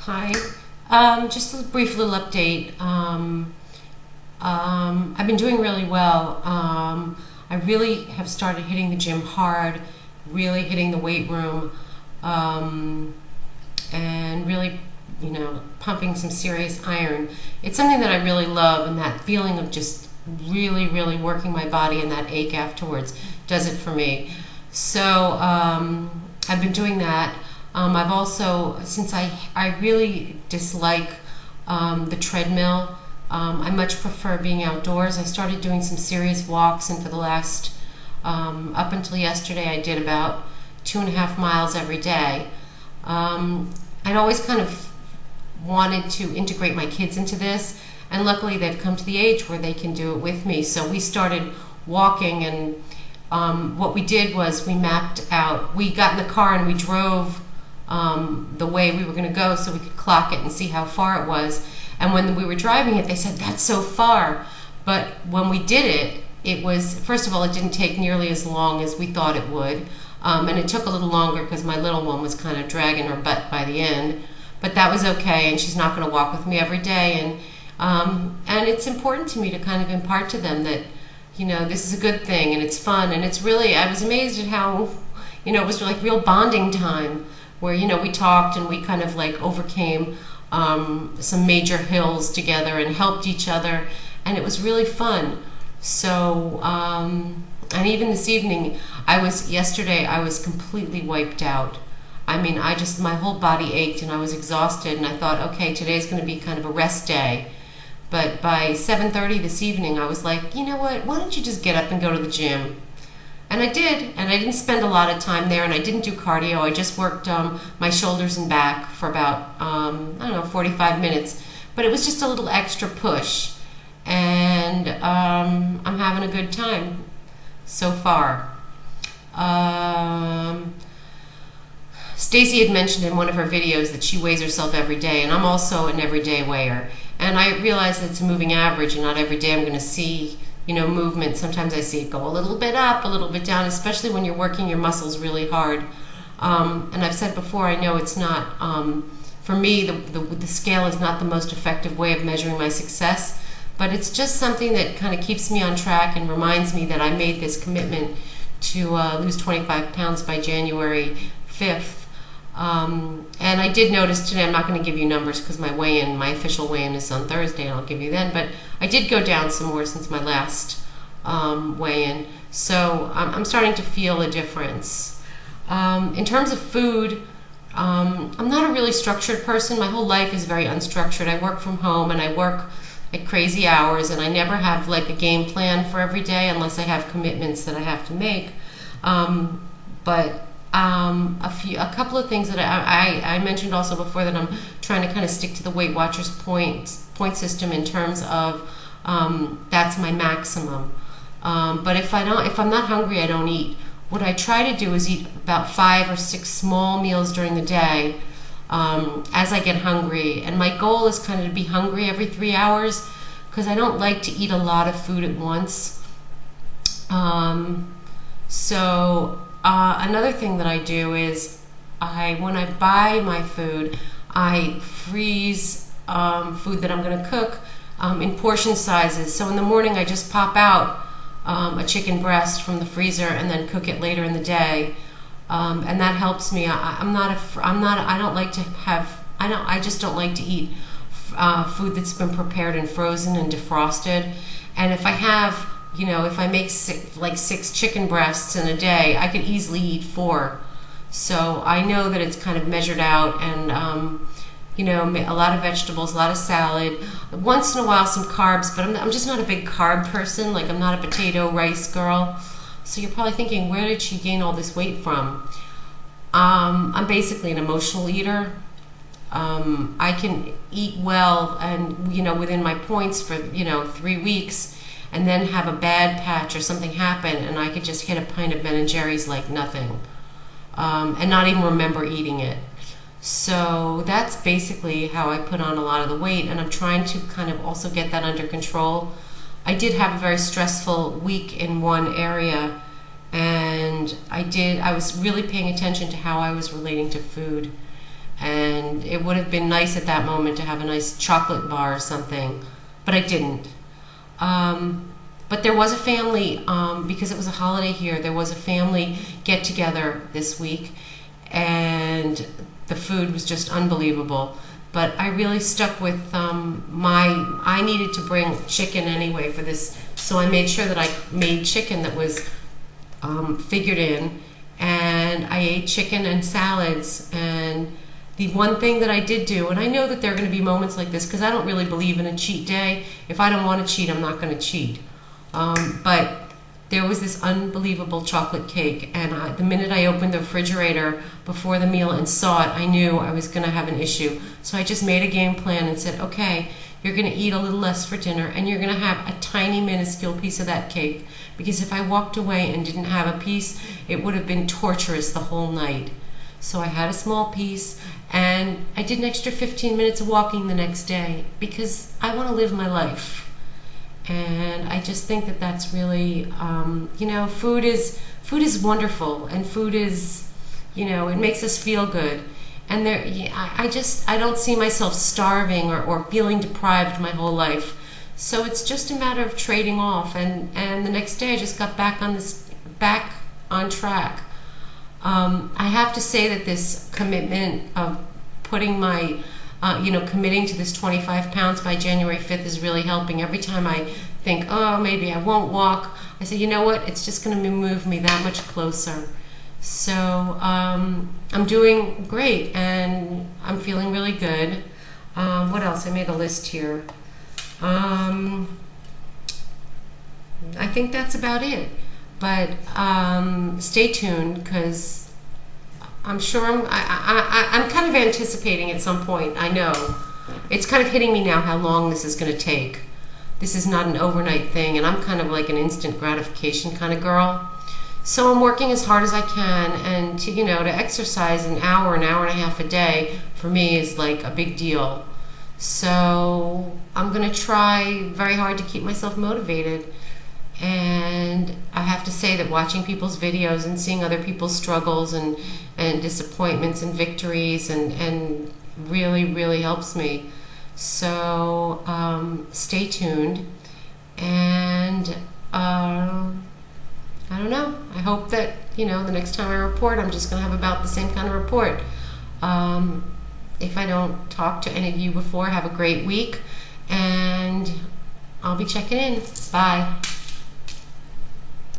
Hi. Just a brief little update. I've been doing really well. I really have started hitting the gym hard, really hitting the weight room, and really, pumping some serious iron. It's something that I really love, and that feeling of just really, really working my body and that ache afterwards does it for me. So I've been doing that. I've also, since I really dislike the treadmill, I much prefer being outdoors. I started doing some serious walks, and for the last, up until yesterday, I did about 2.5 miles every day. I'd always kind of wanted to integrate my kids into this, and luckily they've come to the age where they can do it with me. So we started walking, and what we did was we got in the car and we drove the way we were going to go so we could clock it and see how far it was. And when we were driving it, they said, "That's so far." But when we did it, it was, first of all, it didn't take nearly as long as we thought it would. And it took a little longer because my little one was kind of dragging her butt by the end. But that was okay, and she's not going to walk with me every day. And it's important to me to kind of impart to them that, this is a good thing, and it's fun. And it's really, I was amazed at how, it was like real bonding time where, we talked and we kind of like overcame some major hills together and helped each other. And it was really fun. So, and even this evening, yesterday I was completely wiped out. I mean, my whole body ached and I was exhausted, and I thought, okay, today's going to be kind of a rest day. But by 7:30 this evening, I was like, you know what, why don't you just get up and go to the gym? And I did, and I didn't spend a lot of time there, and I didn't do cardio. I just worked my shoulders and back for about, 45 minutes. But it was just a little extra push, and I'm having a good time so far. Stacy had mentioned in one of her videos that she weighs herself every day, and I'm also an everyday weigher. And I realize that it's a moving average, and not every day I'm going to see, movement. Sometimes I see it go a little bit up, a little bit down, especially when you're working your muscles really hard. And I've said before, I know it's not, for me, the scale is not the most effective way of measuring my success, but it's just something that kind of keeps me on track and reminds me that I made this commitment to lose 25 pounds by January 5th. And I did notice today, I'm not going to give you numbers because my official weigh-in is on Thursday, and I'll give you then, but I did go down some more since my last weigh-in. So I'm starting to feel a difference. In terms of food, I'm not a really structured person. My whole life is very unstructured. I work from home, and I work at crazy hours, and I never have like a game plan for every day unless I have commitments that I have to make. But a couple of things that I mentioned also before, that I'm trying to kind of stick to the Weight Watchers point system in terms of that's my maximum. But if I'm not hungry, I don't eat. What I try to do is eat about 5 or 6 small meals during the day as I get hungry. And my goal is kind of to be hungry every 3 hours, because I don't like to eat a lot of food at once. Another thing that I do is when I buy my food, I freeze food that I'm going to cook in portion sizes. So in the morning, I just pop out a chicken breast from the freezer and then cook it later in the day, and that helps me. I just don't like to eat food that's been prepared and frozen and defrosted. And if I have, if I make 6 chicken breasts in a day, I could easily eat 4. So I know that it's kind of measured out, and a lot of vegetables, a lot of salad, once in a while some carbs, but I'm just not a big carb person. Like, I'm not a potato rice girl. So you're probably thinking, where did she gain all this weight from? I'm basically an emotional eater. I can eat well and, within my points for, 3 weeks, and then have a bad patch or something happen, and I could just hit a pint of Ben & Jerry's like nothing, and not even remember eating it. So that's basically how I put on a lot of the weight, and I'm trying to kind of also get that under control. I did have a very stressful week in one area, and I was really paying attention to how I was relating to food. And it would have been nice at that moment to have a nice chocolate bar or something, but I didn't. But there was a family, because it was a holiday here, there was a family get together this week, and the food was just unbelievable. But I really stuck with I needed to bring chicken anyway for this, so I made sure that I made chicken that was figured in, and I ate chicken and salads. And the one thing that I did do, and I know that there are going to be moments like this because I don't really believe in a cheat day. If I don't want to cheat, I'm not going to cheat. But there was this unbelievable chocolate cake, and the minute I opened the refrigerator before the meal and saw it, I knew I was going to have an issue. So I just made a game plan and said, okay, you're going to eat a little less for dinner, and you're going to have a tiny, minuscule piece of that cake. Because if I walked away and didn't have a piece, it would have been torturous the whole night. So I had a small piece, and I did an extra 15 minutes of walking the next day because I want to live my life. And I just think that that's really, food is wonderful, and food is, it makes us feel good. And I don't see myself starving or feeling deprived my whole life. So it's just a matter of trading off. And the next day I just got back on track. I have to say that this commitment of putting committing to this 25 pounds by January 5th is really helping. Every time I think, oh, maybe I won't walk, I say, you know what, it's just going to move me that much closer. So I'm doing great, and I'm feeling really good. What else? I made a list here. I think that's about it. But stay tuned, because I'm sure I'm kind of anticipating at some point. I know it's kind of hitting me now how long this is going to take. This is not an overnight thing, and I'm kind of like an instant gratification kind of girl. So I'm working as hard as I can, and to exercise an hour and a half a day for me is like a big deal. So I'm going to try very hard to keep myself motivated. And I have to say that watching people's videos and seeing other people's struggles and disappointments and victories and really, really helps me. So stay tuned, and I don't know. I hope that, the next time I report, I'm just going to have about the same kind of report. If I don't talk to any of you before, have a great week, and I'll be checking in. Bye.